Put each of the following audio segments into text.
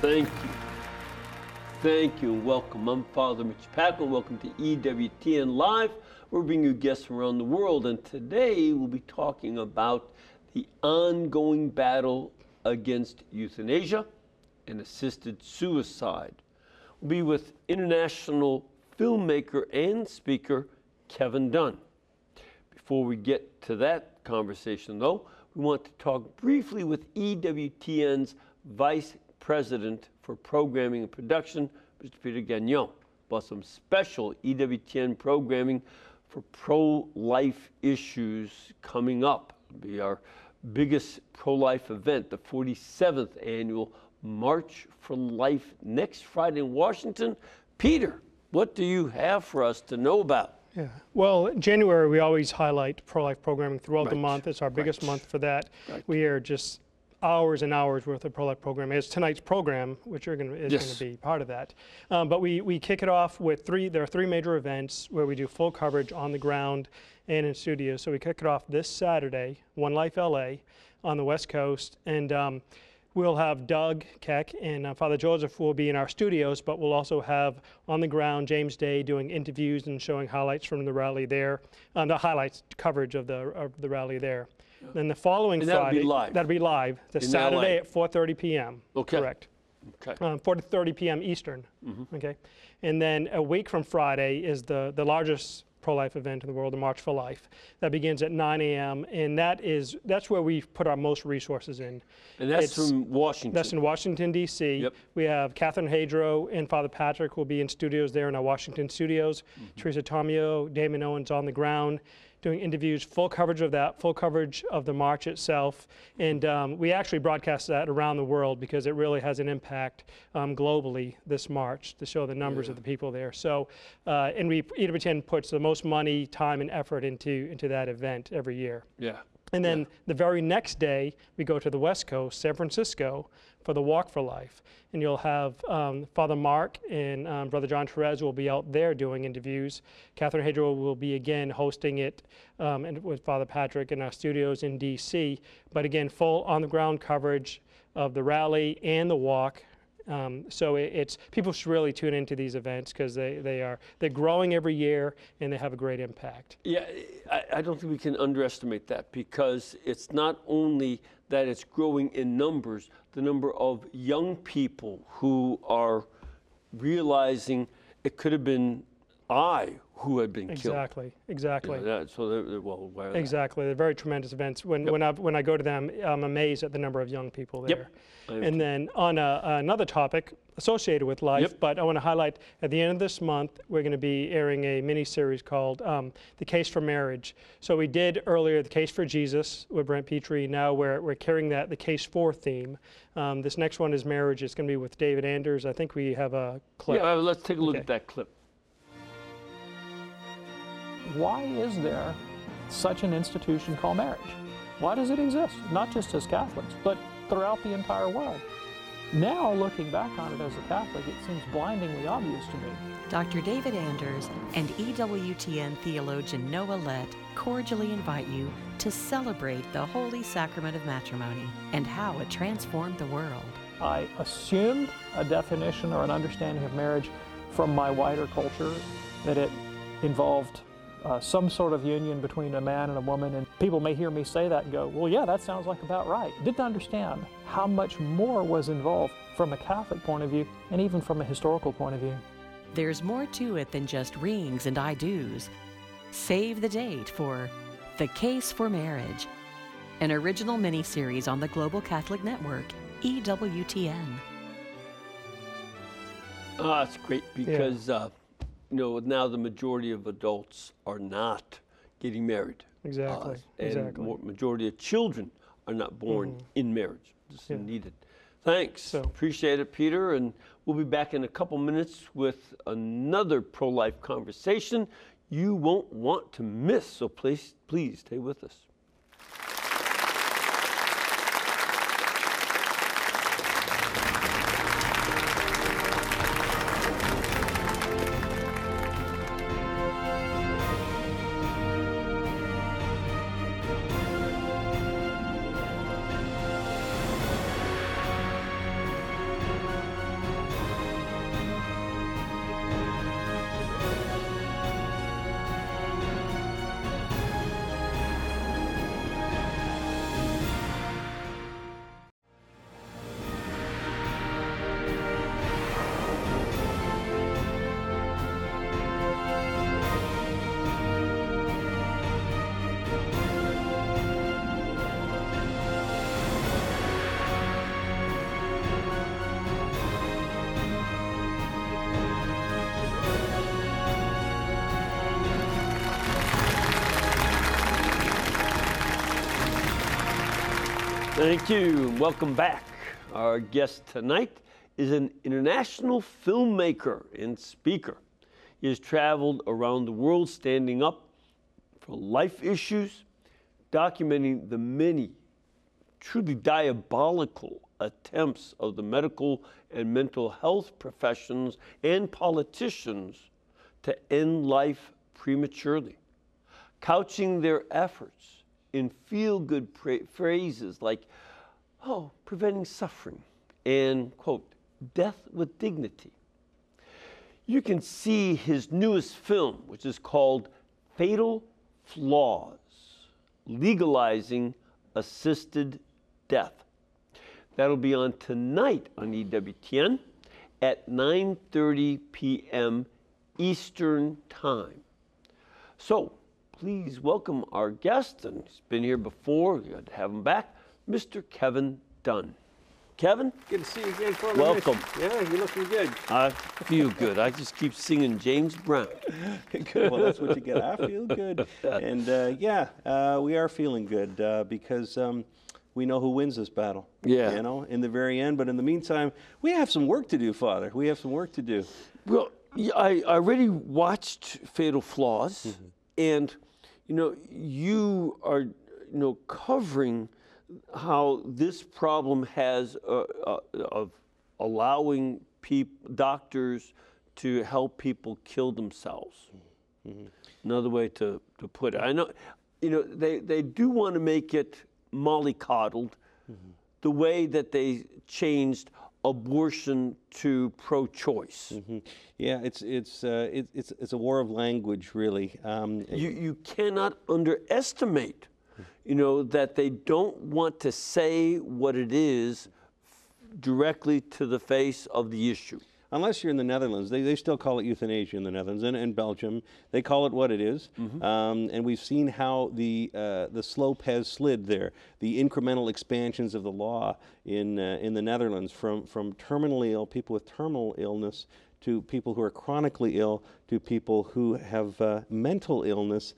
Thank you. Thank you and welcome. I'm Father Mitch Pacwa. Welcome to EWTN Live. We're bringing you guests from around the world, and today we'll be talking about the ongoing battle against euthanasia and assisted suicide. We'll be with international filmmaker and speaker Kevin Dunn. Before we get to that conversation, though, we want to talk briefly with EWTN's Vice President for Programming and Production, Mr. Peter Gagnon, about some special EWTN programming for pro-life issues coming up. It'll be our biggest pro-life event, the 47th annual March for Life, next Friday in Washington. Peter, what do you have for us to know about? Yeah. Well, in January, we always highlight pro-life programming throughout the month. It's our biggest month for that. We are just hours and hours worth of pro-life programming. It's tonight's program, which is going to be part of that. But we kick it off with there are three major events where we do full coverage on the ground and in studios. So we kick it off this Saturday, One Life LA on the West Coast. And we'll have Doug Keck and Father Joseph will be in our studios, but we'll also have on the ground James Day doing interviews and showing highlights from the rally there, the highlights coverage of the rally there. Then the following Friday, that'll be live. The Saturday at 4:30 p.m. Okay. Correct. Okay. 4:30 p.m. Eastern. Mm-hmm. Okay. And then a week from Friday is the largest pro-life event in the world, the March for Life. That begins at 9 a.m. and that's where we put our most resources in. And that's from Washington. That's in Washington, D.C. Yep. We have Catherine Hadro and Father Patrick will be in studios there in our Washington studios. Mm-hmm. Teresa Tomio, Damon Owens on the ground, doing interviews, full coverage of that, full coverage of the march itself. And we actually broadcast that around the world because it really has an impact globally, this march, to show the numbers of the people there. So, and EWTN puts the most money, time, and effort into that event every year. Yeah. And then the very next day, we go to the West Coast, San Francisco, for the Walk for Life. And you'll have Father Mark and Brother John Therese will be out there doing interviews. Catherine Hadro will be again hosting it and with Father Patrick in our studios in D.C. But again, full on-the-ground coverage of the rally and the walk. So it's people should really tune into these events because they're growing every year and they have a great impact. Yeah, I don't think we can underestimate that because it's not only that it's growing in numbers, the number of young people who are realizing it could have been I who had been killed. Exactly. Yeah, so they're well aware of that. Exactly. They're very tremendous events. When I go to them, I'm amazed at the number of young people there. And then on another topic associated with life, but I want to highlight at the end of this month, we're going to be airing a mini-series called The Case for Marriage. So we did earlier The Case for Jesus with Brent Petrie. Now we're carrying the Case for theme. This next one is marriage. It's going to be with David Anders. I think we have a clip. Yeah, let's take a look at that clip. Why is there such an institution called marriage? Why does it exist? Not just as Catholics, but throughout the entire world. Now, looking back on it as a Catholic, it seems blindingly obvious to me. Dr. David Anders and EWTN theologian Noah Lett cordially invite you to celebrate the Holy Sacrament of Matrimony and how it transformed the world. I assumed a definition or an understanding of marriage from my wider culture, that it involved some sort of union between a man and a woman, and people may hear me say that and go, well, yeah, that sounds like about right. Didn't understand how much more was involved from a Catholic point of view and even from a historical point of view. There's more to it than just rings and I do's. Save the date for The Case for Marriage, an original mini-series on the Global Catholic Network, EWTN. That's great because now the majority of adults are not getting married. Exactly. And majority of children are not born in marriage. This is needed. Thanks. Appreciate it, Peter. And we'll be back in a couple minutes with another pro-life conversation you won't want to miss. So please stay with us. Thank you. Welcome back. Our guest tonight is an international filmmaker and speaker. He has traveled around the world standing up for life issues, documenting the many truly diabolical attempts of the medical and mental health professions and politicians to end life prematurely, couching their efforts in feel-good phrases like, oh, preventing suffering, and, quote, death with dignity. You can see his newest film, which is called Fatal Flaws, Legalizing Assisted Death. That'll be on tonight on EWTN at 9:30 p.m. Eastern Time. So, please welcome our guest, and he's been here before, good to have him back, Mr. Kevin Dunn. Kevin? Good to see you again, Father. Welcome. Mitch. Yeah, you're looking good. I feel good. I just keep singing James Brown. Good. Well, that's what you get. I feel good. And we are feeling good because we know who wins this battle. Yeah. You know, in the very end. But in the meantime, we have some work to do, Father. We have some work to do. Well, I already watched Fatal Flaws, and you are covering how this problem has of allowing doctors to help people kill themselves. Another way to put it. I know, they do want to make it mollycoddled, the way that they changed abortion to pro-choice. Yeah, it's a war of language, really. You cannot underestimate, that they don't want to say what it is directly to the face of the issue. Unless you're in the Netherlands, they still call it euthanasia in the Netherlands, and Belgium. They call it what it is, and we've seen how the slope has slid there. The incremental expansions of the law in the Netherlands, from terminally ill people with terminal illness to people who are chronically ill to people who have mental illness,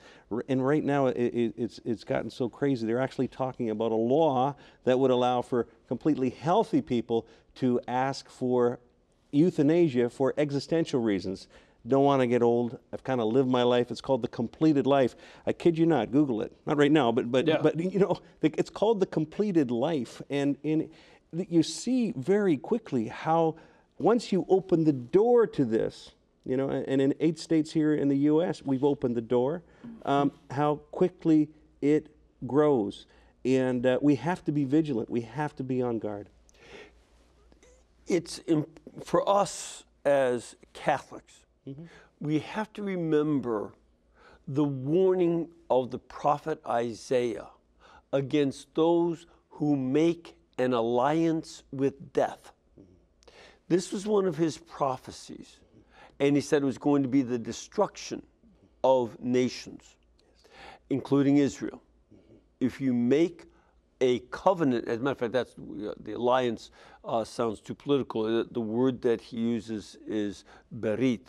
and right now it's gotten so crazy. They're actually talking about a law that would allow for completely healthy people to ask for euthanasia for existential reasons. Don't want to get old. I've kind of lived my life. It's called the completed life. I kid you not. Google it. Not right now, but it's called the completed life. And you see very quickly how once you open the door to this, and in 8 states here in the U.S. we've opened the door, how quickly it grows, and we have to be vigilant. We have to be on guard. It's for us as Catholics, we have to remember the warning of the prophet Isaiah against those who make an alliance with death. This was one of his prophecies, and he said it was going to be the destruction of nations, including Israel. If you make a covenant, as a matter of fact, that's the alliance sounds too political. The word that he uses is berit,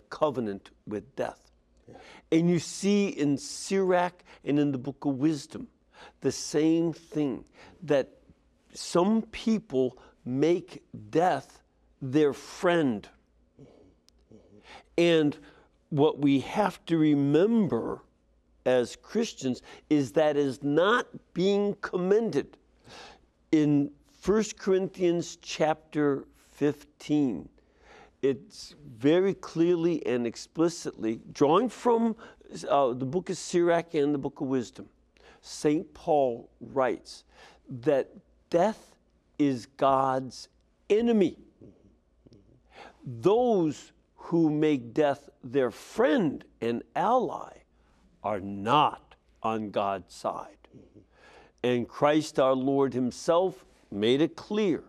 covenant with death. Yeah. And you see in Sirach and in the Book of Wisdom the same thing, that some people make death their friend. And what we have to remember as Christians is that is not being commended. In 1 Corinthians chapter 15, it's very clearly and explicitly, drawing from the book of Sirach and the book of Wisdom, St. Paul writes that death is God's enemy. Those who make death their friend and ally are not on God's side. And Christ our Lord himself made it clear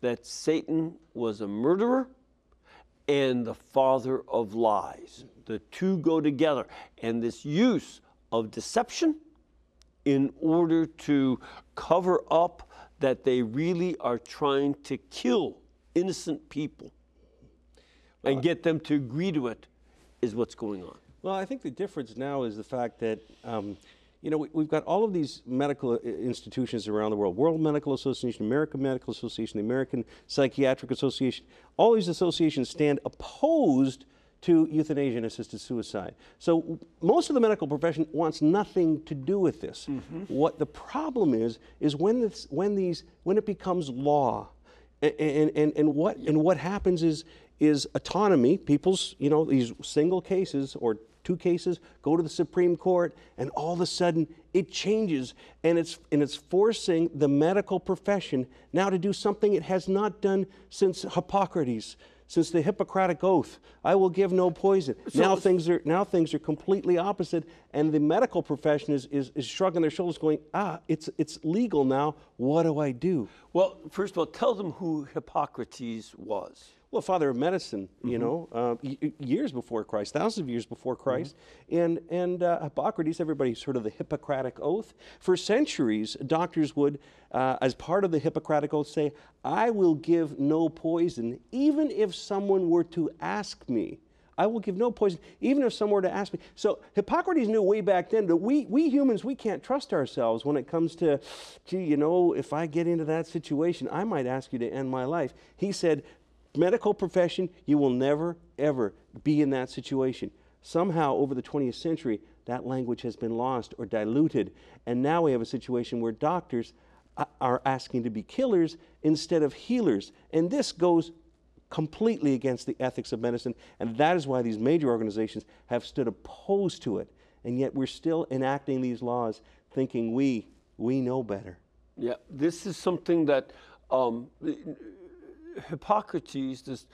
that Satan was a murderer and the father of lies. The two go together. And this use of deception in order to cover up that they really are trying to kill innocent people and get them to agree to it is what's going on. Well, I think the difference now is the fact that, you know, we've got all of these medical institutions around the world, World Medical Association, American Medical Association, the American Psychiatric Association. All these associations stand opposed to euthanasia and assisted suicide. So most of the medical profession wants nothing to do with this. What the problem is when it becomes law, and what happens is autonomy. People's, you know, these single cases or 2 cases go to the Supreme Court, and all of a sudden it changes, and it's forcing the medical profession now to do something it has not done since Hippocrates, since the Hippocratic Oath. I will give no poison. Now things are completely opposite, and the medical profession is shrugging their shoulders, going, it's legal now. What do I do? Well, first of all, tell them who Hippocrates was. Well, father of medicine, you know, years before Christ, thousands of years before Christ. And Hippocrates, everybody's heard of the Hippocratic Oath. For centuries, doctors would, as part of the Hippocratic Oath, say, I will give no poison, even if someone were to ask me. I will give no poison, even if someone were to ask me. So Hippocrates knew way back then that we humans, we can't trust ourselves when it comes to, gee, you know, if I get into that situation, I might ask you to end my life. He said, medical profession, you will never, ever be in that situation. Somehow, over the 20th century, that language has been lost or diluted, and now we have a situation where doctors are asking to be killers instead of healers, and this goes completely against the ethics of medicine, and that is why these major organizations have stood opposed to it, and yet we're still enacting these laws thinking we know better. Yeah, this is something that Hippocrates,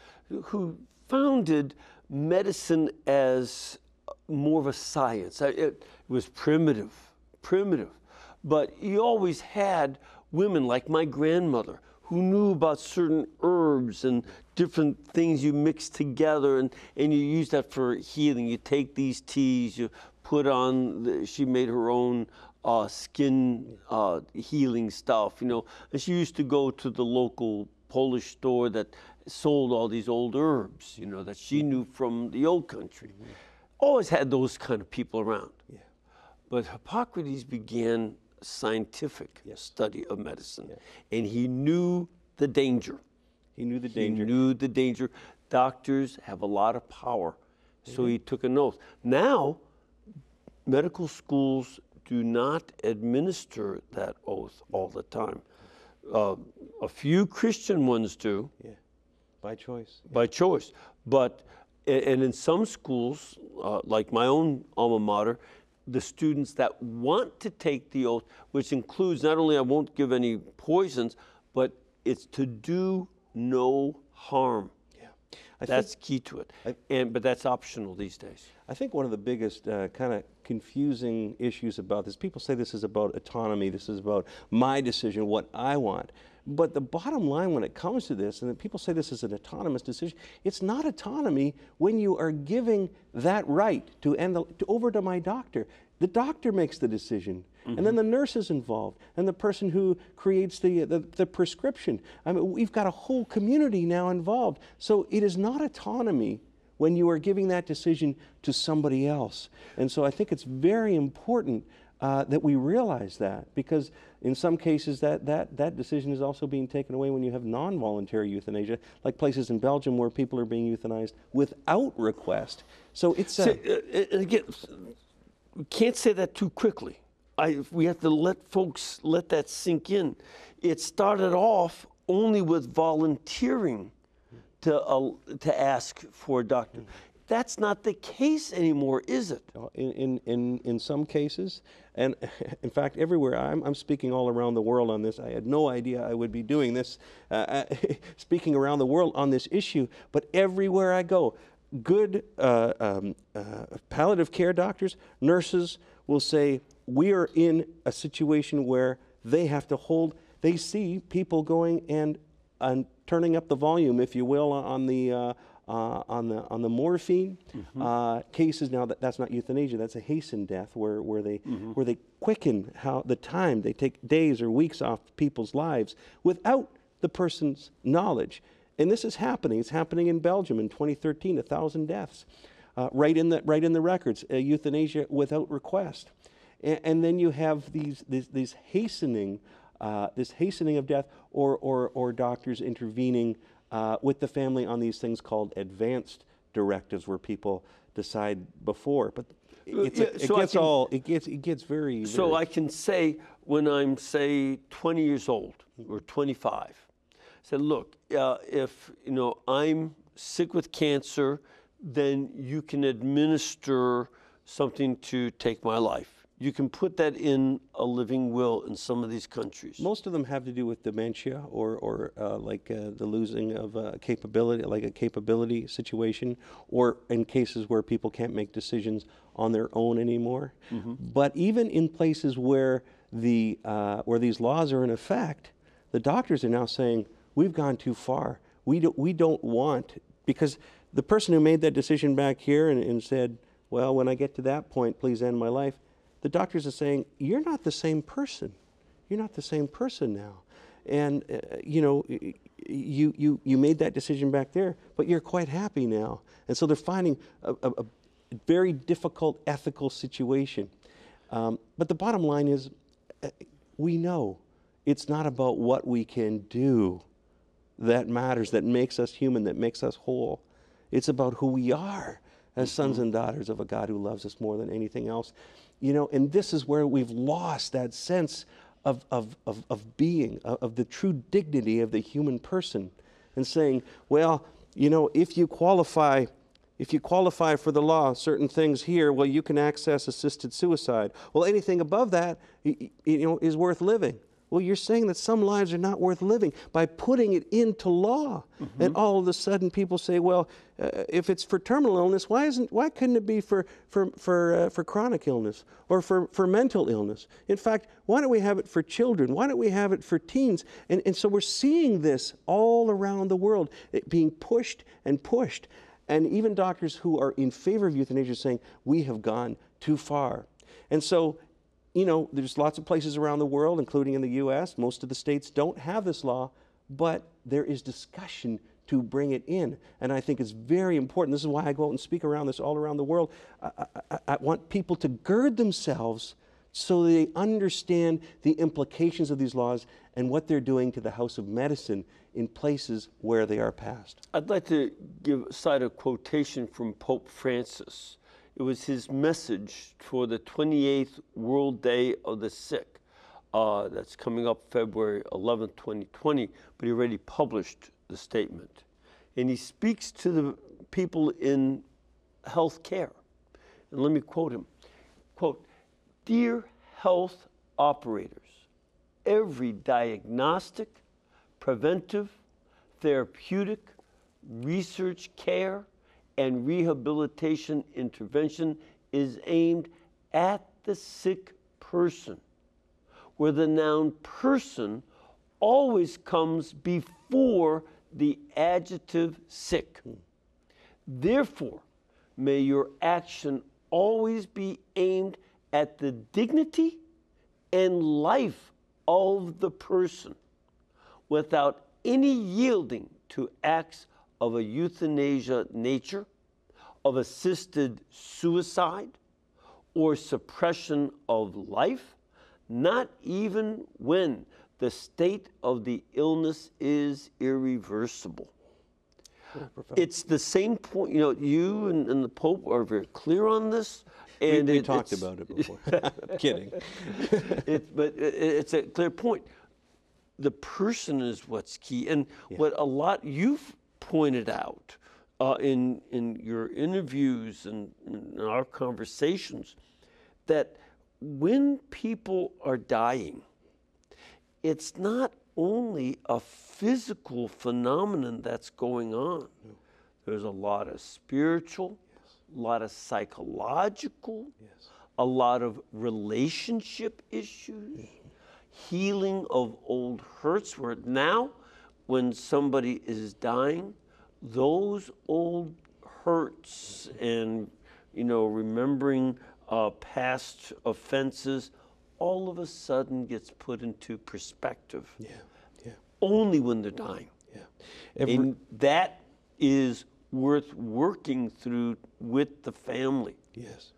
who founded medicine as more of a science. It was primitive, but he always had women like my grandmother who knew about certain herbs and different things you mix together, and you use that for healing. You take these teas, you put on, she made her own skin healing stuff, you know, and she used to go to the local Polish store that sold all these old herbs, you know, that she knew from the old country. Always had those kind of people around. Yeah. But Hippocrates began scientific study of medicine, and he knew the danger. He knew the danger. He knew the danger. Doctors have a lot of power, so he took an oath. Now, medical schools do not administer that oath all the time. A few Christian ones do. Yeah, by choice. By choice. But, and in some schools, like my own alma mater, the students that want to take the oath, which includes not only I won't give any poisons, but it's to do no harm. Yeah, that's key to it. But that's optional these days. I think one of the biggest kind of confusing issues about this, people say this is about autonomy, this is about my decision, what I want. But the bottom line when it comes to this, and people say this is an autonomous decision, it's not autonomy when you are giving that right over to my doctor. The doctor makes the decision, and then the nurse is involved, and the person who creates the prescription. I mean, we've got a whole community now involved. So it is not autonomy when you are giving that decision to somebody else. And so I think it's very important that we realize that, because in some cases that decision is also being taken away when you have non-voluntary euthanasia, like places in Belgium where people are being euthanized without request. So it's again, we can't say that too quickly. We have to let folks let that sink in. It started off only with volunteering to ask for a doctor. That's not the case anymore, is it? In some cases, and in fact, everywhere. I'm speaking all around the world on this. I had no idea I would be doing this, speaking around the world on this issue. But everywhere I go, good palliative care doctors, nurses will say, we are in a situation where they have to hold. They see people going and turning up the volume, if you will, on the morphine cases. Now that's not euthanasia, that's a hastened death where they quicken the time. They take days or weeks off people's lives without the person's knowledge. And this is happening. It's happening in Belgium in 2013, 1,000 deaths, right in the records, euthanasia without request. And then you have this hastening of death, or doctors intervening with the family on these things called advanced directives, where people decide before. But it gets very. So I can say, when I'm, say, 20 years old or 25, say, look, if I'm sick with cancer, then you can administer something to take my life. You can put that in a living will in some of these countries. Most of them have to do with dementia, or the losing of capability, like a capability situation, or in cases where people can't make decisions on their own anymore. Mm-hmm. But even in places where these laws are in effect, the doctors are now saying, we've gone too far. We don't want, because the person who made that decision back here and said, well, when I get to that point, please end my life, the doctors are saying, you're not the same person. You're not the same person now. And, you made that decision back there, but you're quite happy now. And so they're finding a very difficult ethical situation. But the bottom line is, we know it's not about what we can do that matters, that makes us human, that makes us whole. It's about who we are as sons and daughters of a God who loves us more than anything else. And this is where we've lost that sense of being, of the true dignity of the human person, and saying, well, if you qualify for the law, certain things here, well, you can access assisted suicide. Well, anything above that, is worth living. Well, you're saying that some lives are not worth living by putting it into law. Mm-hmm. And all of a sudden people say, well, if it's for terminal illness, why couldn't it be for chronic illness or for mental illness? In fact, why don't we have it for children? Why don't we have it for teens? And so we're seeing this all around the world, it being pushed and pushed. And even doctors who are in favor of euthanasia are saying, we have gone too far. And so, there's lots of places around the world, including in the U.S. Most of the states don't have this law, but there is discussion to bring it in. And I think it's very important. This is why I go out and speak around this all around the world. I want people to gird themselves so they understand the implications of these laws and what they're doing to the house of medicine in places where they are passed. I'd like to cite a quotation from Pope Francis. It was his message for the 28th World Day of the Sick. That's coming up February 11th, 2020, but he already published the statement. And he speaks to the people in health care. And let me quote him. Quote, "Dear health operators, every diagnostic, preventive, therapeutic, research care, and rehabilitation intervention is aimed at the sick person, where the noun person always comes before the adjective sick. Therefore, may your action always be aimed at the dignity and life of the person, without any yielding to acts of a euthanasia nature, of assisted suicide, or suppression of life, not even when the state of the illness is irreversible." It's the same point. You and the Pope are very clear on this. And we talked about it before. I'm kidding. But it's a clear point. The person is what's key. And what you've pointed out in your interviews and in our conversations, that when people are dying, it's not only a physical phenomenon that's going on. No. There's a lot of spiritual, a lot of psychological, a lot of relationship issues, healing of old hurts, where now when somebody is dying, those old hurts and, remembering past offenses, all of a sudden gets put into perspective. Only when they're dying. And that is worth working through with the family. Yes.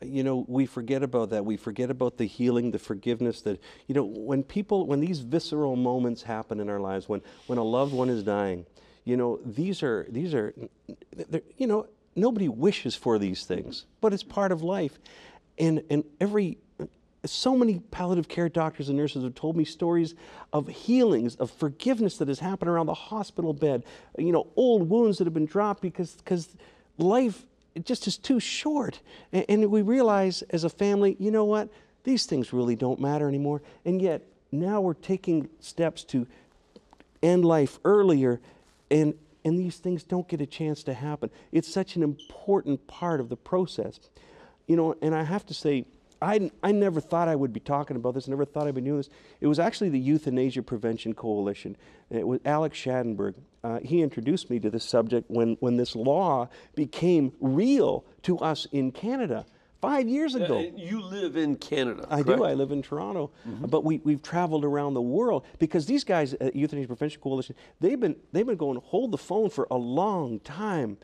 we forget about that. We forget about the healing, the forgiveness that, when these visceral moments happen in our lives, when a loved one is dying, these are, nobody wishes for these things, but it's part of life. And so many palliative care doctors and nurses have told me stories of healings, of forgiveness that has happened around the hospital bed, old wounds that have been dropped because life, it just is too short. And we realize as a family, you know what? These things really don't matter anymore. And yet now we're taking steps to end life earlier, and these things don't get a chance to happen. It's such an important part of the process. And I have to say, I never thought I would be talking about this, never thought I'd be doing this. It was actually the Euthanasia Prevention Coalition. It was Alex Schadenberg. He introduced me to this subject when this law became real to us in Canada 5 years ago. You live in Canada, I correct? do. I live in Toronto. But we've traveled around the world because these guys at Euthanasia Prevention Coalition, they've been going hold the phone for a long time.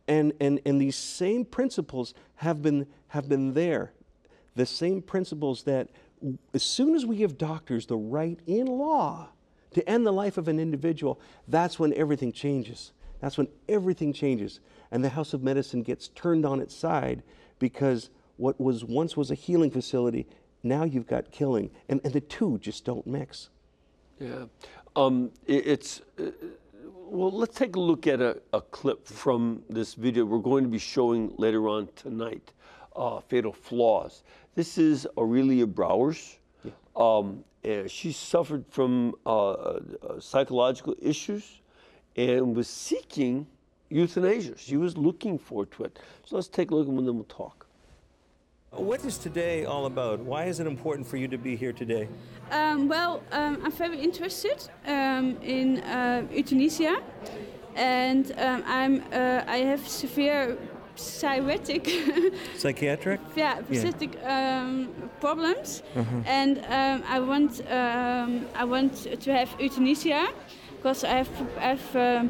And these same principles have been there. The same principles that as soon as we give doctors the right in law to end the life of an individual, that's when everything changes. That's when everything changes. And the House of Medicine gets turned on its side because what was once a healing facility, now you've got killing. And the two just don't mix. Yeah. Well, let's take a look at a clip from this video we're going to be showing later on tonight, Fatal Flaws. This is Aurelia Browers. Yeah. She suffered from psychological issues and was seeking euthanasia. She was looking forward to it. So let's take a look and then we'll talk. What is today all about? Why is it important for you to be here today? I'm very interested in euthanasia, and I have severe psychiatric problems, and I want to have euthanasia because I have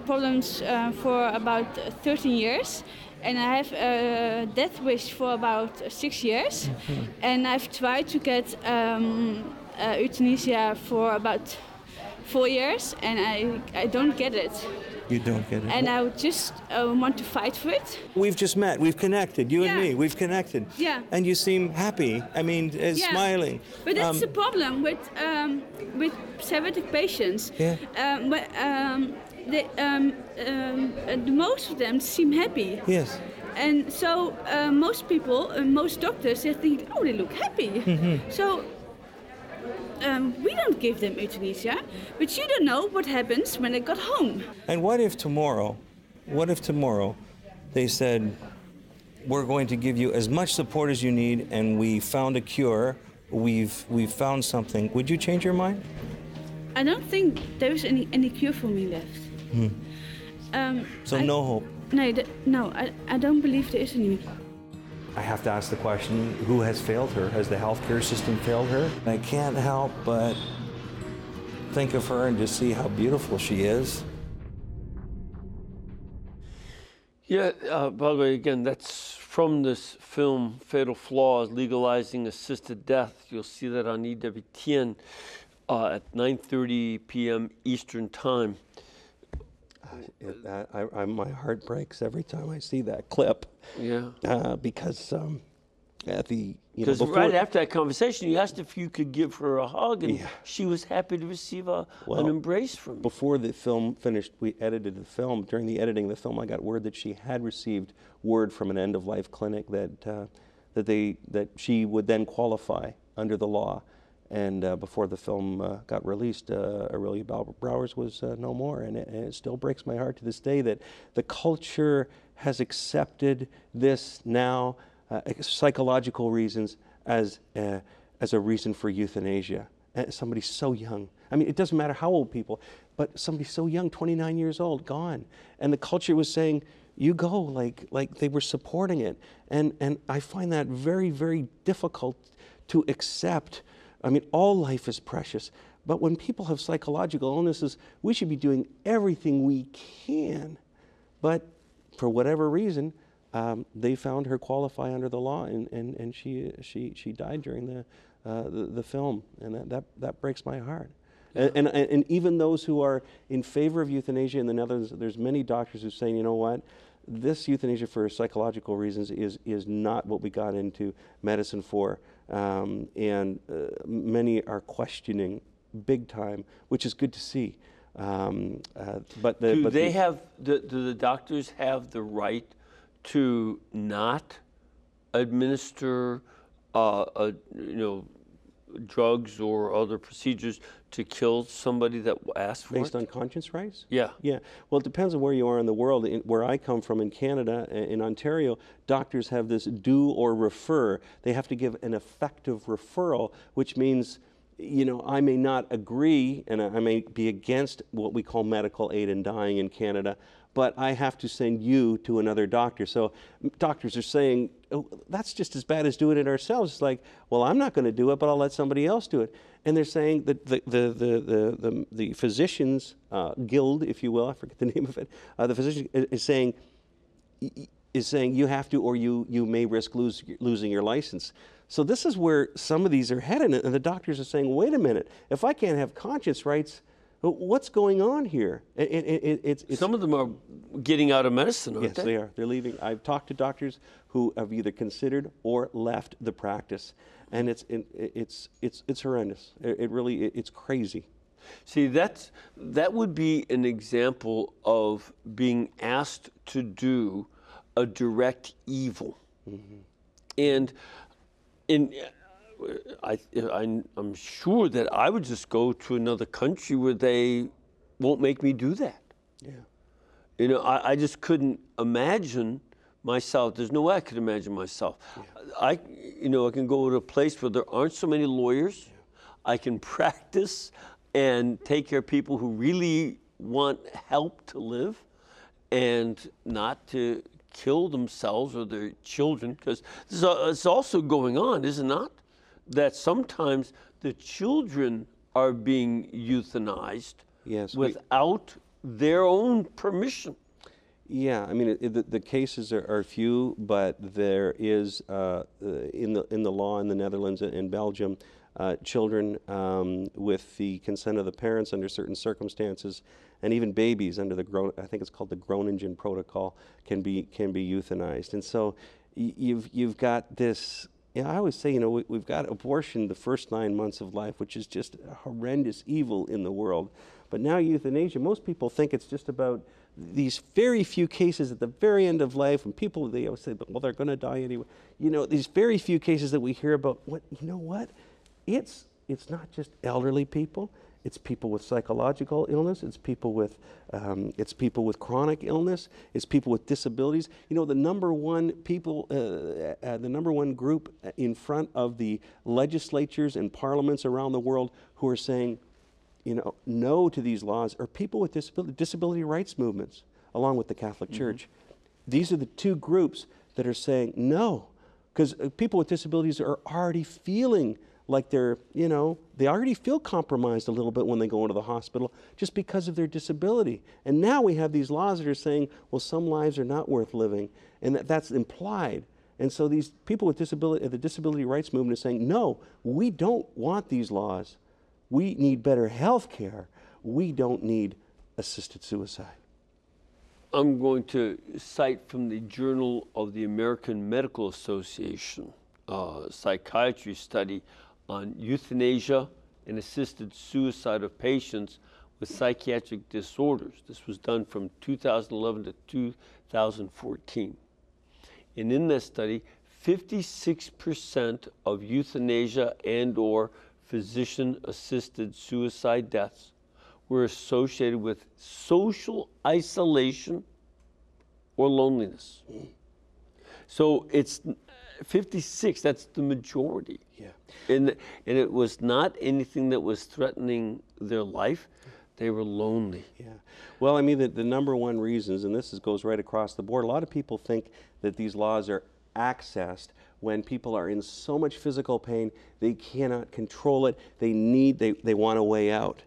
problems for about 13 years. And I have a death wish for about 6 years. And I've tried to get euthanasia for about 4 years, and I don't get it. You don't get it? And I just want to fight for it. We've just met. We've connected. You and me. We've connected. Yeah. And you seem happy. I mean, smiling. But that's the problem with psychiatric patients. Yeah. Most of them seem happy. Yes. And so most people, most doctors, they think, oh, they look happy. So we don't give them euthanasia, but you don't know what happens when they got home. And what if tomorrow they said, we're going to give you as much support as you need, and we found a cure, we've found something. Would you change your mind? I don't think there is any cure for me left. No hope? No, I don't believe there is any. I have to ask the question, who has failed her? Has the healthcare system failed her? I can't help but think of her and just see how beautiful she is. Yeah, by the way, again, that's from this film, Fatal Flaws, Legalizing Assisted Death. You'll see that on EWTN at 9:30 p.m. Eastern Time. My heart breaks every time I see that clip. Yeah. Because right after that conversation, you asked if you could give her a hug, and she was happy to receive an embrace from you. Before the film finished, we edited the film. During the editing of the film, I got word that she had received word from an end-of-life clinic that she would then qualify under the law. And before the film got released, Aurelia Browers was no more. And it still breaks my heart to this day that the culture has accepted this now, psychological reasons, as a reason for euthanasia. Somebody so young. I mean, it doesn't matter how old people, but somebody so young, 29 years old, gone. And the culture was saying, you go, like they were supporting it. And I find that very, very difficult to accept. I mean, all life is precious, but when people have psychological illnesses, we should be doing everything we can. But for whatever reason, they found her qualify under the law, and she died during the film, and that breaks my heart. Yeah. And even those who are in favor of euthanasia in the Netherlands, there's many doctors who are saying, you know what, this euthanasia for psychological reasons is not what we got into medicine for, and many are questioning big time, which is good to see. Do the doctors have the right to not administer, drugs or other procedures to kill somebody that asks for it? Based on conscience rights? Yeah. Yeah. Well, it depends on where you are in the world. Where I come from in Canada, in Ontario, doctors have this do or refer. They have to give an effective referral, which means, I may not agree and I may be against what we call medical aid in dying in Canada, but I have to send you to another doctor. So doctors are saying, oh, that's just as bad as doing it ourselves. It's like, well, I'm not going to do it, but I'll let somebody else do it. And they're saying that the physicians guild, if you will, I forget the name of it, the physician is saying you have to, or you may risk losing your license. So this is where some of these are headed, and the doctors are saying, wait a minute, if I can't have conscience rights, what's going on here? It's some of them are getting out of medicine, aren't they? Yes, they are. They're leaving. I've talked to doctors who have either considered or left the practice, and it's horrendous. It's crazy. See, that would be an example of being asked to do a direct evil, and I'm sure that I would just go to another country where they won't make me do that. Yeah. I just couldn't imagine myself. There's no way I could imagine myself. Yeah. I can go to a place where there aren't so many lawyers. Yeah. I can practice and take care of people who really want help to live and not to kill themselves or their children, because it's also going on, is it not? That sometimes the children are being euthanized without their own permission. Yeah, I mean, the cases are few, but there is in the law in the Netherlands and Belgium, children with the consent of the parents under certain circumstances, and even babies under I think it's called the Groningen Protocol, can be euthanized. And so you've got this. I always say, we've got abortion the first 9 months of life, which is just a horrendous evil in the world. But now euthanasia, most people think it's just about these very few cases at the very end of life, and they always say, well, they're going to die anyway. These very few cases that we hear about, it's not just elderly people. It's people with psychological illness. It's people with chronic illness. It's people with disabilities. The number one group in front of the legislatures and parliaments around the world who are saying, no to these laws are people with disability rights movements, along with the Catholic Church. These are the two groups that are saying no, because people with disabilities are already feeling like they already feel compromised a little bit when they go into the hospital just because of their disability. And now we have these laws that are saying, well, some lives are not worth living, and that's implied. And so these people with disability, the disability rights movement is saying, no, we don't want these laws. We need better health care. We don't need assisted suicide. I'm going to cite from the Journal of the American Medical Association, Psychiatry study on euthanasia and assisted suicide of patients with psychiatric disorders. This was done from 2011 to 2014. And in this study, 56% of euthanasia and/or physician-assisted suicide deaths were associated with social isolation or loneliness. So it's 56, that's the majority. Yeah. And it was not anything that was threatening their life. They were lonely. Yeah. Well, I mean, the number one reasons, and this goes right across the board, a lot of people think that these laws are accessed when people are in so much physical pain, they cannot control it, they want a way out.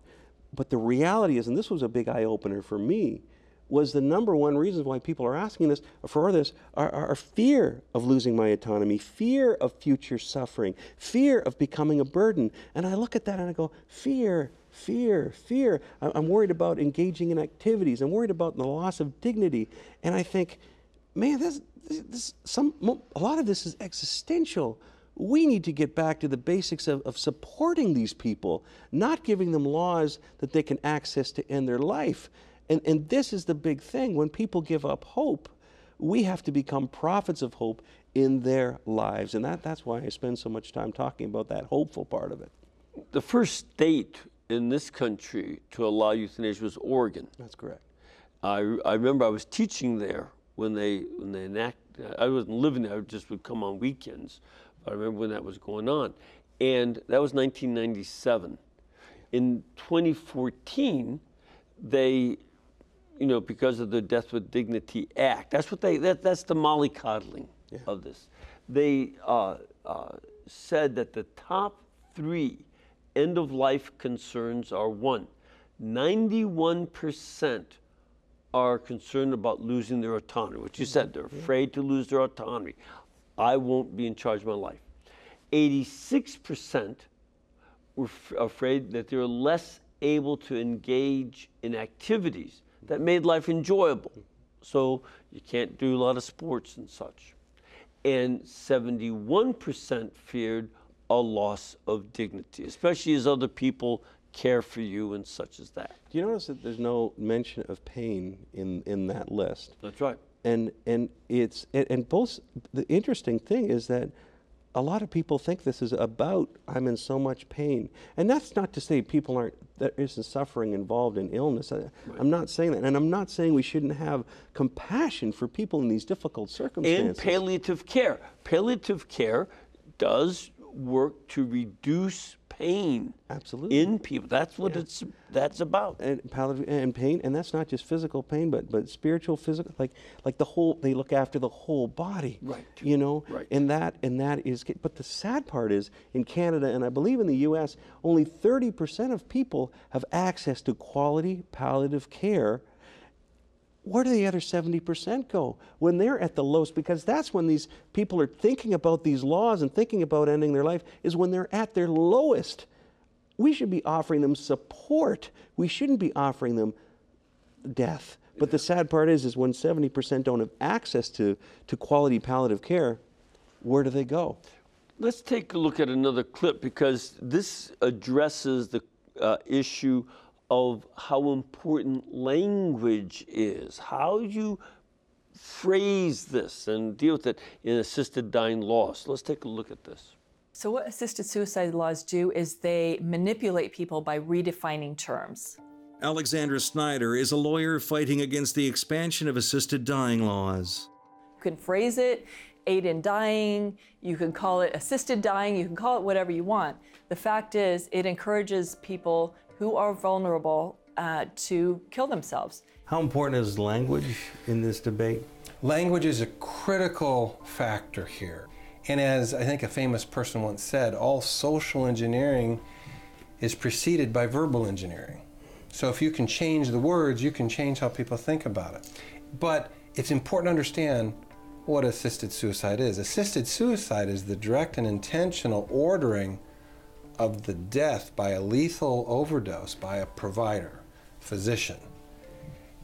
But the reality is, and this was a big eye-opener for me, was the number one reason why people are asking this are fear of losing my autonomy, fear of future suffering, fear of becoming a burden. And I look at that and I go, fear. I'm worried about engaging in activities. I'm worried about the loss of dignity. And I think, man, a lot of this is existential. We need to get back to the basics of supporting these people, not giving them laws that they can access to end their life. And this is the big thing. When people give up hope, we have to become prophets of hope in their lives. And that's why I spend so much time talking about that hopeful part of it. The first state in this country to allow euthanasia was Oregon. That's correct. I remember I was teaching there when they enacted. I wasn't living there, I just would come on weekends. I remember when that was going on. And that was 1997. In 2014, they, because of the Death with Dignity Act, that's the mollycoddling of this. They said that the top 3 end-of-life concerns are 1, 91% are concerned about losing their autonomy, which you said, they're afraid to lose their autonomy. I won't be in charge of my life. 86% were afraid that they were less able to engage in activities that made life enjoyable. So you can't do a lot of sports and such. And 71% feared a loss of dignity, especially as other people care for you and such as that. Do you notice that there's no mention of pain in that list? That's right. And both, the interesting thing is that a lot of people think this is about, I'm in so much pain. And that's not to say there isn't suffering involved in illness. I'm not saying that. And I'm not saying we shouldn't have compassion for people in these difficult circumstances. And palliative care. Palliative care does work to reduce pain. Absolutely. In people. That's what that's about. And palliative and pain, and that's not just physical pain, but spiritual, physical, like the whole. They look after the whole body. Right. Right. And that is. But the sad part is, in Canada and I believe in the U.S., only 30% of people have access to quality palliative care. Where do the other 70% go when they're at the lowest? Because that's when these people are thinking about these laws and thinking about ending their life, is when they're at their lowest. We should be offering them support. We shouldn't be offering them death. But the sad part is when 70% don't have access to quality palliative care, where do they go? Let's take a look at another clip, because this addresses the issue of how important language is, how you phrase this and deal with it in assisted dying laws. So let's take a look at this. So what assisted suicide laws do is they manipulate people by redefining terms. Alexandra Snyder is a lawyer fighting against the expansion of assisted dying laws. You can phrase it, aid in dying, you can call it assisted dying, you can call it whatever you want. The fact is, it encourages people who are vulnerable to kill themselves. How important is language in this debate? Language is a critical factor here. And as I think a famous person once said, all social engineering is preceded by verbal engineering. So if you can change the words, you can change how people think about it. But it's important to understand what assisted suicide is. Assisted suicide is the direct and intentional ordering of the death by a lethal overdose by a provider, physician.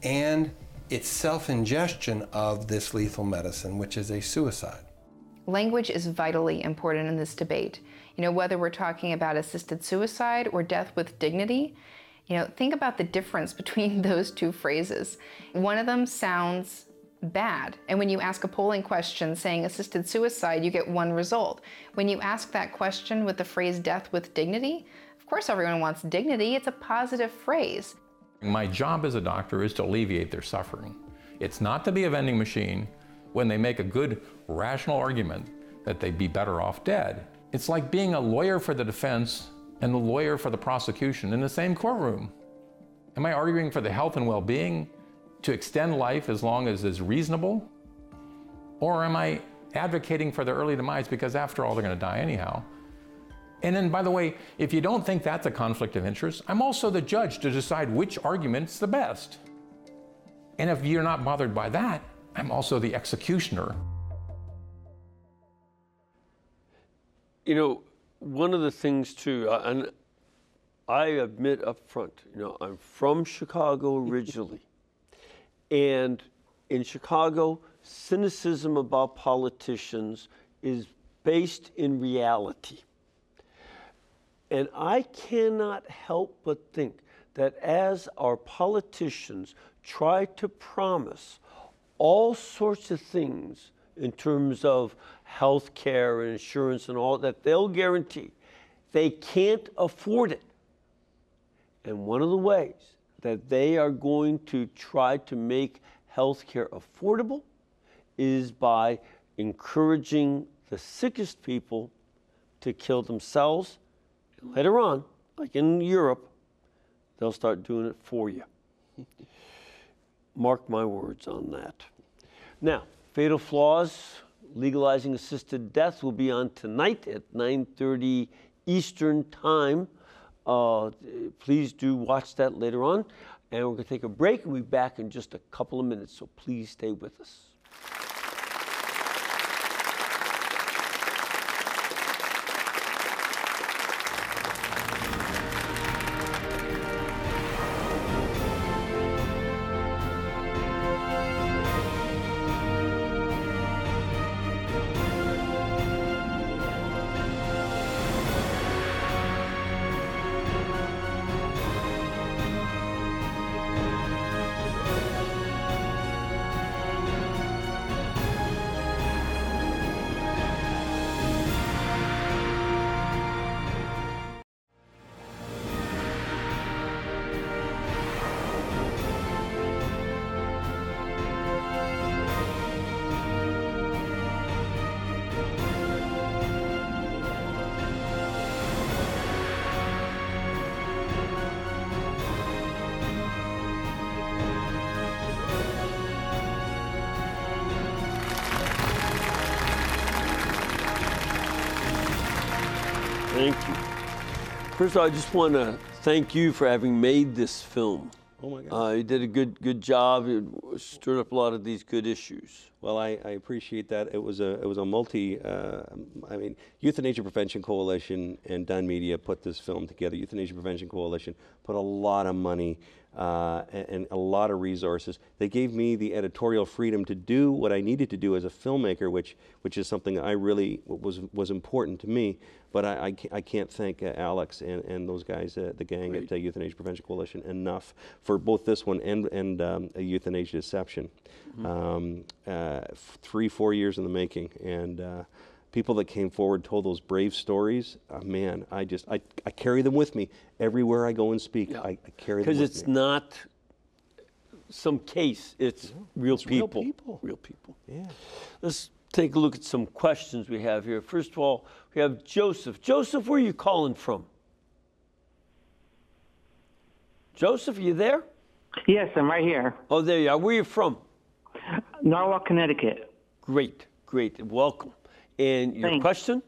And it's self-ingestion of this lethal medicine, which is a suicide. Language is vitally important in this debate. Whether we're talking about assisted suicide or death with dignity, think about the difference between those two phrases. One of them sounds bad. And when you ask a polling question saying assisted suicide, you get one result. When you ask that question with the phrase death with dignity, of course everyone wants dignity. It's a positive phrase. My job as a doctor is to alleviate their suffering. It's not to be a vending machine when they make a good, rational argument that they'd be better off dead. It's like being a lawyer for the defense and a lawyer for the prosecution in the same courtroom. Am I arguing for the health and well-being to extend life as long as is reasonable? Or am I advocating for their early demise because after all, they're going to die anyhow? And then, by the way, if you don't think that's a conflict of interest, I'm also the judge to decide which argument's the best. And if you're not bothered by that, I'm also the executioner. You know, one of the things too, and I admit up front, you know, I'm from Chicago originally. And in Chicago, cynicism about politicians is based in reality. And I cannot help but think that as our politicians try to promise all sorts of things in terms of health care and insurance and all that they'll guarantee, they can't afford it. And one of the ways that they are going to try to make health care affordable is by encouraging the sickest people to kill themselves. And later on, like in Europe, they'll start doing it for you. Mark my words on that. Now, Fatal Flaws, Legalizing Assisted Death will be on tonight at 9:30 Eastern Time. Please do watch that later on. And we're going to take a break and we'll be back in just a couple of minutes, so please stay with us. Thank you. First of all, I just want to thank you for having made this film. Oh my God. You did a good job. It stirred up a lot of these good issues. Well, I appreciate that. It was a multi. I mean, Euthanasia Prevention Coalition and Dunn Media put this film together. Euthanasia Prevention Coalition put a lot of money and a lot of resources. They gave me the editorial freedom to do what I needed to do as a filmmaker, which is something I really was important to me. But I can't thank Alex and those guys, the gang at Euthanasia Prevention Coalition, enough for both this one and Euthanasia Deception. 3-4 years in the making, and people that came forward told those brave stories. Man, I carry them with me everywhere I go and speak. Yeah. I carry them with me. Because it's not some case, it's real people. Real people. Yeah. Let's take a look at some questions we have here. First of all, we have Joseph. Joseph, where are you calling from? Joseph, are you there? Yes, I'm right here. Oh, there you are. Where are you from? Norwalk, Connecticut. Great. Welcome. And your Thanks. question?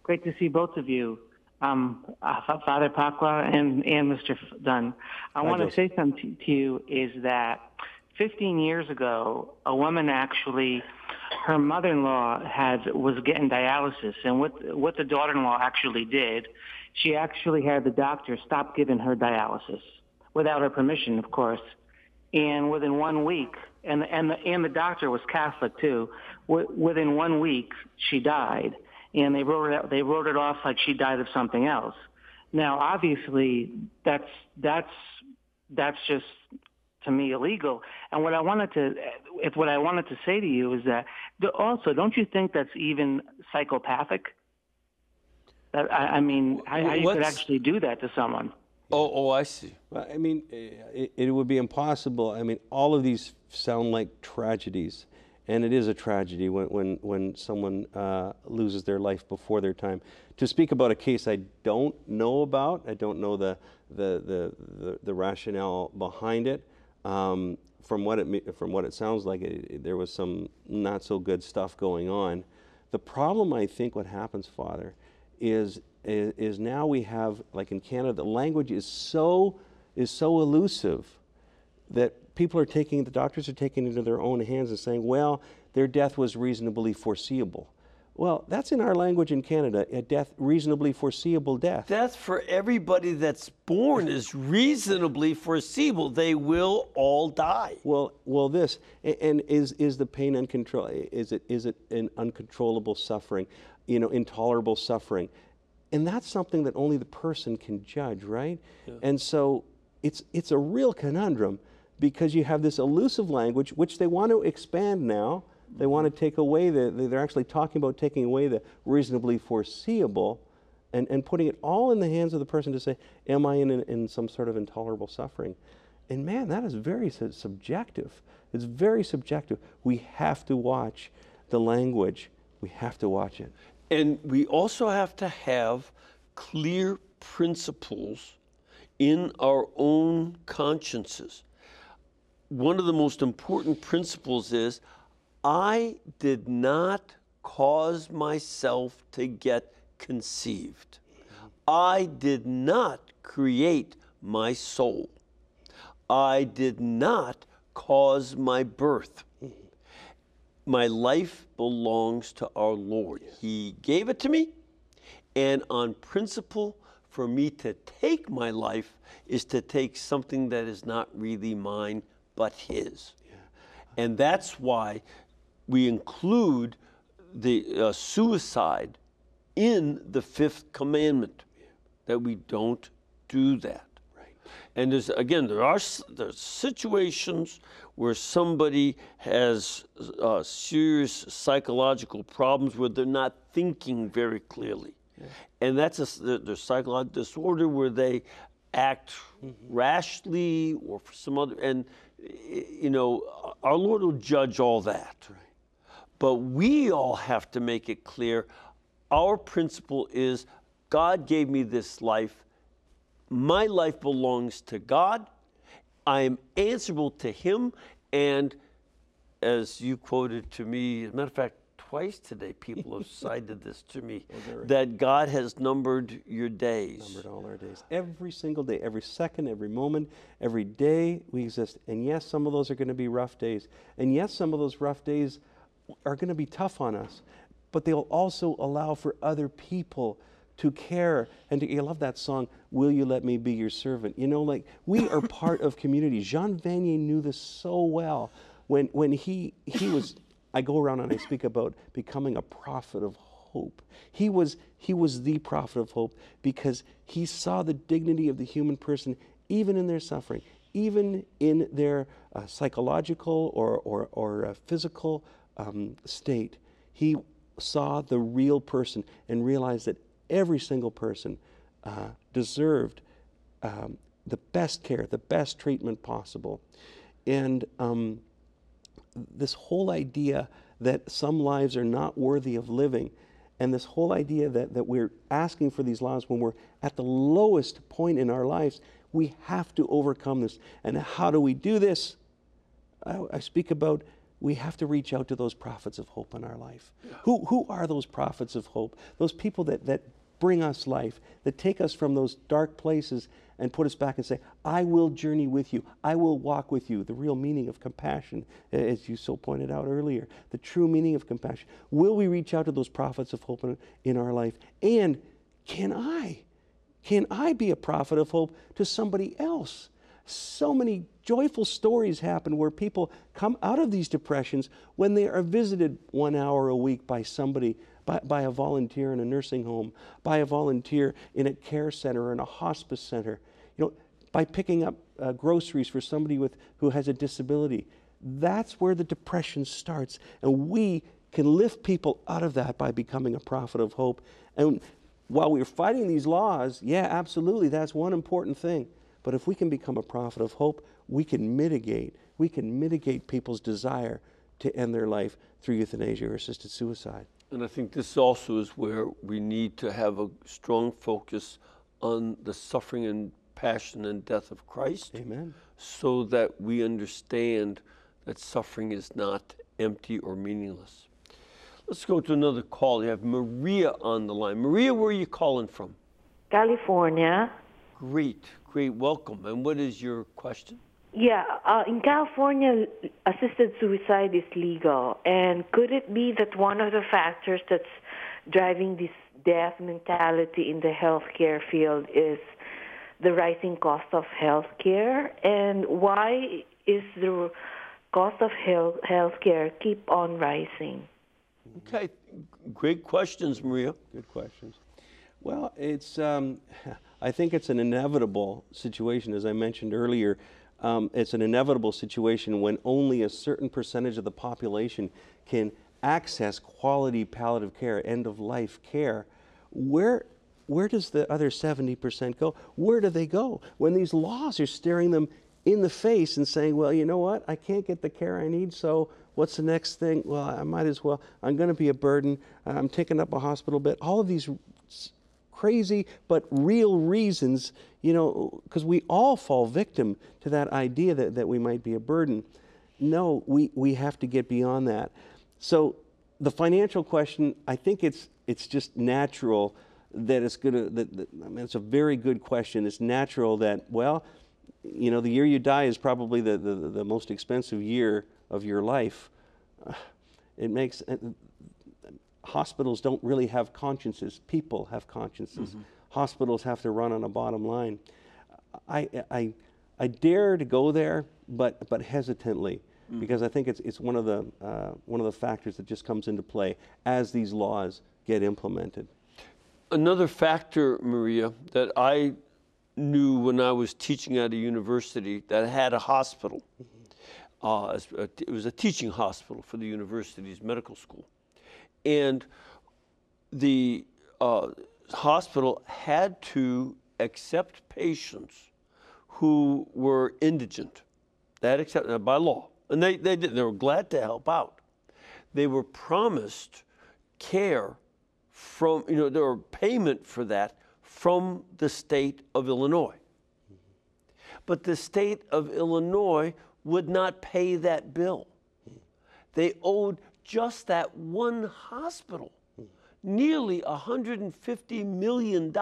Great to see both of you, Father Pacwa and Mr. Dunn. I want to say something to you is that 15 years ago, a woman actually, her mother-in-law was getting dialysis, and what the daughter-in-law actually did, she actually had the doctor stop giving her dialysis without her permission, of course. And within 1 week, and the doctor was Catholic too. Within 1 week, she died, and they wrote it off like she died of something else. Now, obviously, that's just to me illegal. And what I wanted to say to you is that also, don't you think that's even psychopathic? I mean, how you could actually do that to someone? Oh, I see. Well, I mean, it would be impossible. I mean, all of these sound like tragedies, and it is a tragedy when someone loses their life before their time. To speak about a case I don't know about, I don't know the rationale behind it. From what it sounds like, there was some not so good stuff going on. The problem, I think, what happens, Father, is now we have, like in Canada, the language is so elusive that people are taking, the doctors are taking it into their own hands and saying, well, their death was reasonably foreseeable. Well, that's in our language in Canada, a death, reasonably foreseeable death. Death for everybody that's born is reasonably foreseeable. They will all die. Well, this, and is the pain uncontrollable? Is it an uncontrollable suffering, intolerable suffering? And that's something that only the person can judge, right? Yeah. And so it's a real conundrum, because you have this elusive language, which they want to expand now. They want to take away they're actually talking about taking away the reasonably foreseeable and putting it all in the hands of the person to say, am I in some sort of intolerable suffering? And man, that is very subjective. It's very subjective. We have to watch the language. We have to watch it. And we also have to have clear principles in our own consciences. One of the most important principles is, I did not cause myself to get conceived. I did not create my soul. I did not cause my birth. My life belongs to our Lord. He gave it to me, and on principle, for me to take my life is to take something that is not really mine, but His. And that's why we include the suicide in the fifth commandment, that we don't do that. Right. And there's situations where somebody has serious psychological problems where they're not thinking very clearly. Yeah. And that's there's psychological disorder where they act rashly or for some other, and our Lord will judge all that. Right. But we all have to make it clear, our principle is, God gave me this life. My life belongs to God. I am answerable to Him. And as you quoted to me, as a matter of fact, twice today people have cited this to me, that God has numbered your days. Numbered all our days. Every single day, every second, every moment, every day we exist. And yes, some of those are going to be rough days. And yes, some of those rough days are going to be tough on us, but they'll also allow for other people to care. And I love that song, Will You Let Me Be Your Servant? We are part of community. Jean Vanier knew this so well when he was, I go around and I speak about becoming a prophet of hope. He was the prophet of hope because he saw the dignity of the human person even in their suffering, even in their psychological or physical state. He saw the real person and realized that every single person deserved the best care, the best treatment possible. And this whole idea that some lives are not worthy of living, and this whole idea that we're asking for these laws when we're at the lowest point in our lives, we have to overcome this. And how do we do this? I speak about, we have to reach out to those prophets of hope in our life. Who are those prophets of hope? Those people that bring us life, that take us from those dark places and put us back and say, I will journey with you. I will walk with you. The real meaning of compassion, as you so pointed out earlier, the true meaning of compassion. Will we reach out to those prophets of hope in our life? And can I be a prophet of hope to somebody else? So many joyful stories happen where people come out of these depressions when they are visited 1 hour a week by somebody, by a volunteer in a nursing home, by a volunteer in a care center or in a hospice center, by picking up groceries for somebody who has a disability. That's where the depression starts. And we can lift people out of that by becoming a prophet of hope. And while we're fighting these laws, yeah, absolutely, that's one important thing. But if we can become a prophet of hope, we can mitigate people's desire to end their life through euthanasia or assisted suicide. And I think this also is where we need to have a strong focus on the suffering and passion and death of Christ. Amen. So that we understand that suffering is not empty or meaningless. Let's go to another call. You have Maria on the line. Maria, where are you calling from? California. Great, welcome. And what is your question? In California, assisted suicide is legal. And could it be that one of the factors that's driving this death mentality in the healthcare field is the rising cost of healthcare? And why is the cost of healthcare keep on rising? Okay, great questions, Maria. Good questions. Well, it's I think it's an inevitable situation, as I mentioned earlier. It's an inevitable situation when only a certain percentage of the population can access quality palliative care, end-of-life care. Where does the other 70% go? Where do they go when these laws are staring them in the face and saying, well, you know what, I can't get the care I need, so what's the next thing? Well, I might as well, I'm going to be a burden, I'm taking up a hospital bed. All of these crazy but real reasons, you know, because we all fall victim to that idea that we might be a burden. No, we have to get beyond that. So the financial question, I think it's just natural that it's going to, I mean, it's a very good question. It's natural that, well, you know, the year you die is probably the most expensive year of your life. It makes, hospitals don't really have consciences. People have consciences. Mm-hmm. Hospitals have to run on a bottom line. I dare to go there, but hesitantly, because I think it's one of the factors that just comes into play as these laws get implemented. Another factor, Maria, that I knew when I was teaching at a university that had a hospital. It was a teaching hospital for the university's medical school. And the hospital had to accept patients who were indigent. They had accepted by law. And they did. They were glad to help out. They were promised care from, you know, there were payment for that from the state of Illinois. But the state of Illinois would not pay that bill. They owed just that one hospital nearly $150 million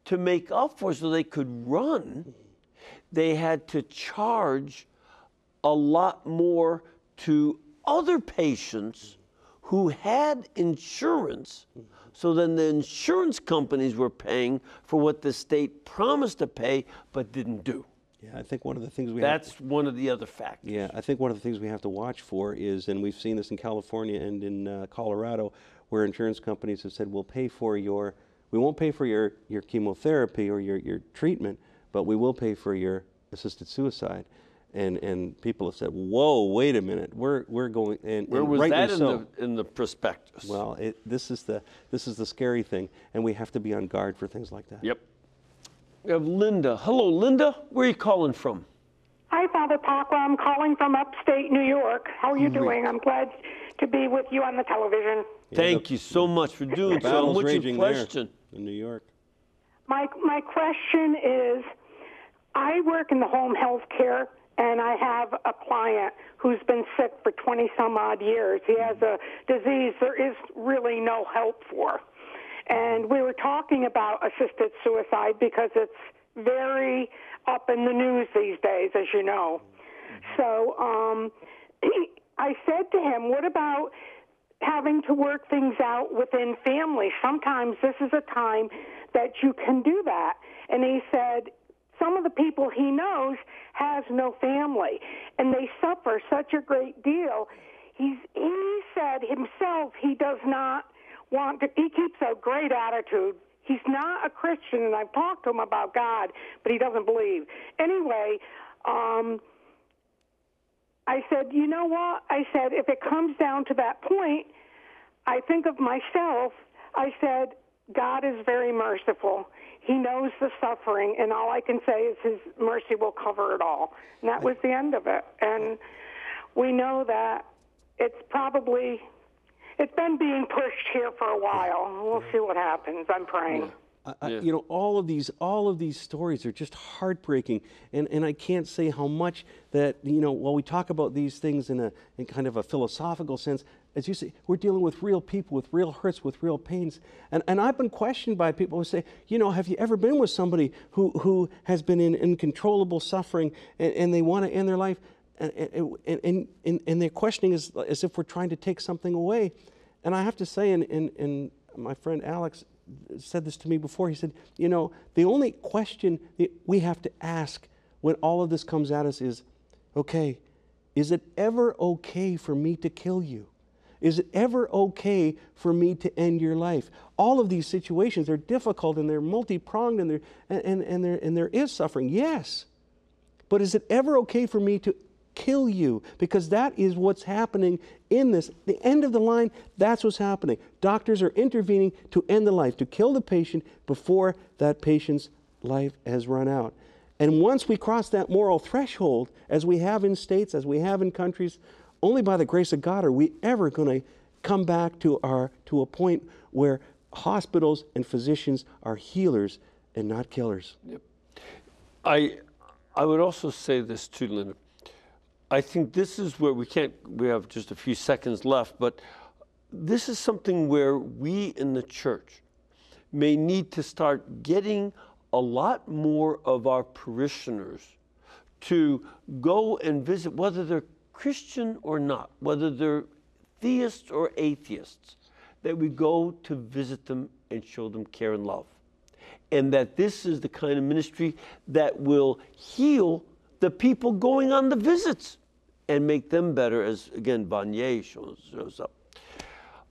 to make up for, so they could run. They had to charge a lot more to other patients who had insurance, so then the insurance companies were paying for what the state promised to pay but didn't do. Yeah, I think one of the things that's one of the other factors. Yeah, I think one of the things we have to watch for is, and we've seen this in California and in Colorado, where insurance companies have said, we won't pay for your chemotherapy or your treatment, but we will pay for your assisted suicide. And people have said, whoa, wait a minute, we're going, and where was rightly that so. in the prospectus? Well, this is the scary thing, and we have to be on guard for things like that. Yep. We have Linda. Hello, Linda. Where are you calling from? Hi, Father Pacwa. I'm calling from upstate New York. How are you doing? I'm glad to be with you on the television. Thank you so much for doing so. What's your question? In New York. My question is, I work in the home health care, and I have a client who's been sick for 20-some odd years. He has a disease there is really no help for. And we were talking about assisted suicide because it's very up in the news these days, as you know. So I said to him, what about having to work things out within family? Sometimes this is a time that you can do that. And he said some of the people he knows has no family, and they suffer such a great deal. He said himself he does not want to, he keeps a great attitude. He's not a Christian, and I've talked to him about God, but he doesn't believe. Anyway, I said, you know what? I said, if it comes down to that point, I think of myself. I said, God is very merciful. He knows the suffering, and all I can say is his mercy will cover it all. And that was the end of it. And we know that it's been being pushed here for a while. We'll see what happens. I'm praying. You know, all of these stories are just heartbreaking, and I can't say how much that, you know, while we talk about these things in kind of a philosophical sense, as you say, we're dealing with real people, with real hurts, with real pains. And I've been questioned by people who say, you know, have you ever been with somebody who has been in uncontrollable suffering and they want to end their life? And their questioning is as if we're trying to take something away. And I have to say, and my friend Alex said this to me before, he said, you know, the only question that we have to ask when all of this comes at us is, okay, is it ever okay for me to kill you? Is it ever okay for me to end your life? All of these situations are difficult and they're multi-pronged and there is suffering, yes. But is it ever okay for me to kill you? Because that is what's happening in this. The end of the line, that's what's happening. Doctors are intervening to end the life, to kill the patient before that patient's life has run out. And once we cross that moral threshold, as we have in states, as we have in countries, only by the grace of God are we ever going to come back to a point where hospitals and physicians are healers and not killers. Yep. I would also say this too, Linda. I think this is where we have just a few seconds left, but this is something where we in the church may need to start getting a lot more of our parishioners to go and visit, whether they're Christian or not, whether they're theists or atheists, that we go to visit them and show them care and love. And that this is the kind of ministry that will heal the people going on the visits and make them better, as, again, Vanier shows up.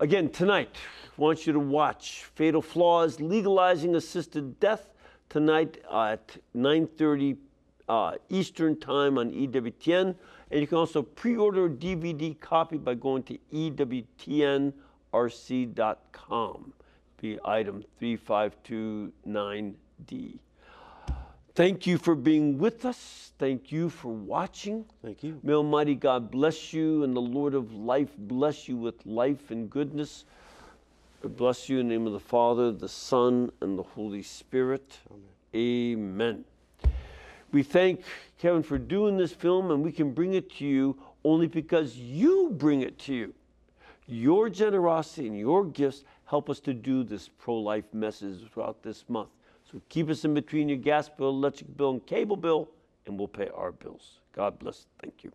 Again, tonight, I want you to watch Fatal Flaws, Legalizing Assisted Death, tonight at 9:30 Eastern Time on EWTN. And you can also pre-order a DVD copy by going to EWTNRC.com. Be item 3529D. Thank you for being with us. Thank you for watching. Thank you. May Almighty God bless you, and the Lord of life bless you with life and goodness. I bless you in the name of the Father, the Son, and the Holy Spirit. Amen. Amen. We thank Kevin for doing this film, and we can bring it to you only because you bring it to you. Your generosity and your gifts help us to do this pro-life message throughout this month. So keep us in between your gas bill, electric bill, and cable bill, and we'll pay our bills. God bless. Thank you.